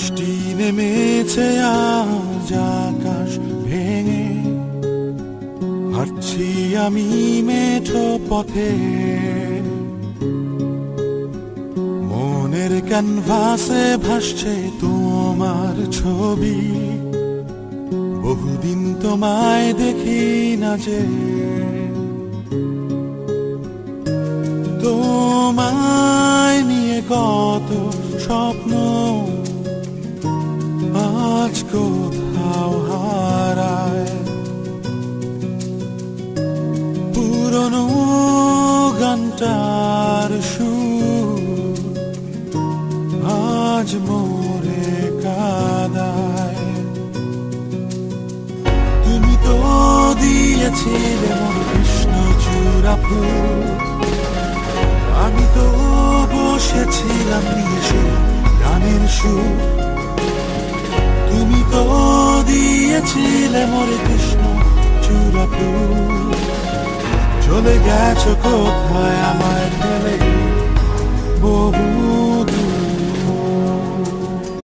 বৃষ্টি নেমেছে আজ আকাশ ভেঙে, হাঁটছি আমি মেঠো পথে। মনের ক্যানভাসে ভাসছে তোমার ছবি, বহুদিন তোমায় দেখি না যে। তোমায় নিয়ে কত স্বপ্ন আজ কোথাও হারায়। পুরনো গানটার সুর আজ মোরে কাদায়। তুমি তো দিয়েছিলে মোর কৃষ্ণচূড়া ফুল, আমি তো বসেছিলাম নিয়ে সে গানের সুর। তুমি তো দিয়েছিলে মোর কৃষ্ণচূড়া ফুল, চলে গেছো কোথায় আমায় ফেলে।